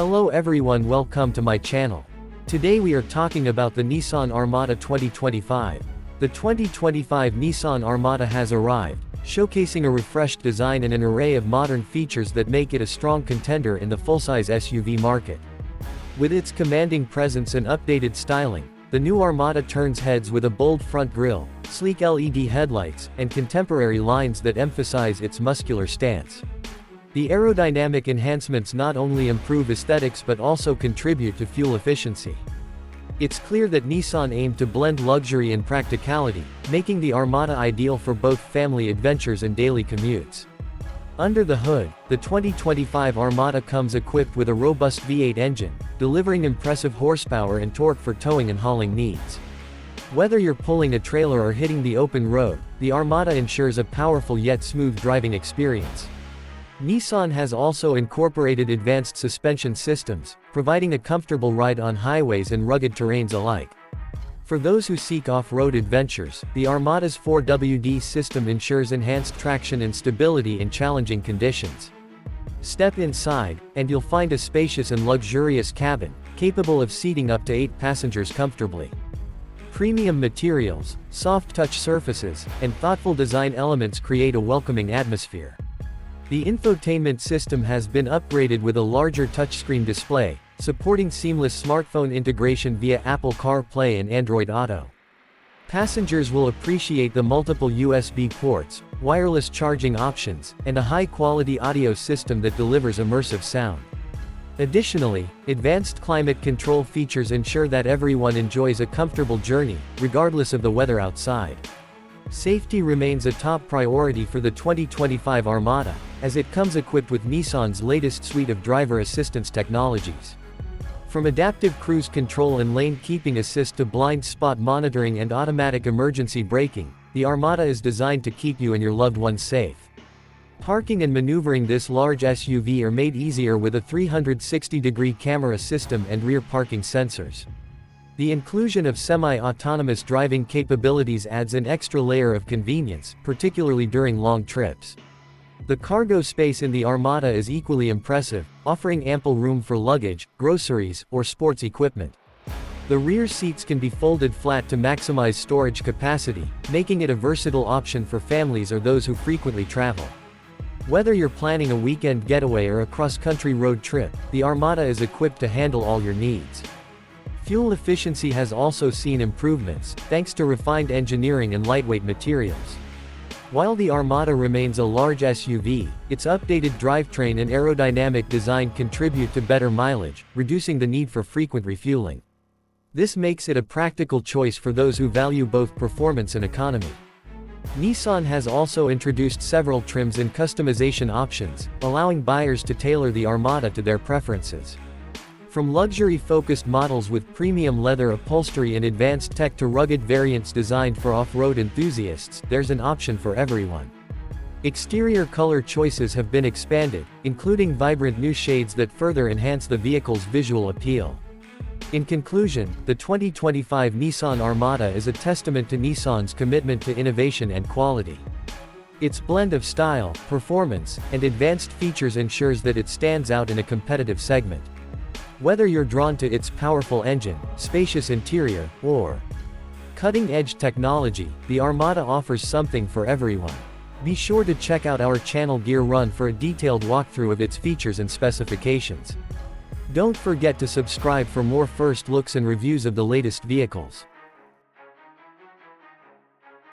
Hello everyone, welcome to my channel. Today we are talking about the Nissan Armada 2025. The 2025 Nissan Armada has arrived, showcasing a refreshed design and an array of modern features that make it a strong contender in the full-size SUV market. With its commanding presence and updated styling, the new Armada turns heads with a bold front grille, sleek LED headlights, and contemporary lines that emphasize its muscular stance. The aerodynamic enhancements not only improve aesthetics but also contribute to fuel efficiency. It's clear that Nissan aimed to blend luxury and practicality, making the Armada ideal for both family adventures and daily commutes. Under the hood, the 2025 Armada comes equipped with a robust V8 engine, delivering impressive horsepower and torque for towing and hauling needs. Whether you're pulling a trailer or hitting the open road, the Armada ensures a powerful yet smooth driving experience. Nissan has also incorporated advanced suspension systems, providing a comfortable ride on highways and rugged terrains alike. For those who seek off-road adventures, the Armada's 4WD system ensures enhanced traction and stability in challenging conditions. Step inside, and you'll find a spacious and luxurious cabin, capable of seating up to 8 passengers comfortably. Premium materials, soft-touch surfaces, and thoughtful design elements create a welcoming atmosphere. The infotainment system has been upgraded with a larger touchscreen display, supporting seamless smartphone integration via Apple CarPlay and Android Auto. Passengers will appreciate the multiple USB ports, wireless charging options, and a high-quality audio system that delivers immersive sound. Additionally, advanced climate control features ensure that everyone enjoys a comfortable journey, regardless of the weather outside. Safety remains a top priority for the 2025 Armada, as it comes equipped with Nissan's latest suite of driver assistance technologies. From adaptive cruise control and lane keeping assist to blind spot monitoring and automatic emergency braking, the Armada is designed to keep you and your loved ones safe. Parking and maneuvering this large SUV are made easier with a 360-degree camera system and rear parking sensors. The inclusion of semi-autonomous driving capabilities adds an extra layer of convenience, particularly during long trips. The cargo space in the Armada is equally impressive, offering ample room for luggage, groceries, or sports equipment. The rear seats can be folded flat to maximize storage capacity, making it a versatile option for families or those who frequently travel. Whether you're planning a weekend getaway or a cross-country road trip, the Armada is equipped to handle all your needs. Fuel efficiency has also seen improvements, thanks to refined engineering and lightweight materials. While the Armada remains a large SUV, its updated drivetrain and aerodynamic design contribute to better mileage, reducing the need for frequent refueling. This makes it a practical choice for those who value both performance and economy. Nissan has also introduced several trims and customization options, allowing buyers to tailor the Armada to their preferences. From luxury-focused models with premium leather upholstery and advanced tech to rugged variants designed for off-road enthusiasts, there's an option for everyone. Exterior color choices have been expanded, including vibrant new shades that further enhance the vehicle's visual appeal. In conclusion, the 2025 Nissan Armada is a testament to Nissan's commitment to innovation and quality. Its blend of style, performance, and advanced features ensures that it stands out in a competitive segment. Whether you're drawn to its powerful engine, spacious interior, or cutting-edge technology, the Armada offers something for everyone. Be sure to check out our channel Gear Run for a detailed walkthrough of its features and specifications. Don't forget to subscribe for more first looks and reviews of the latest vehicles.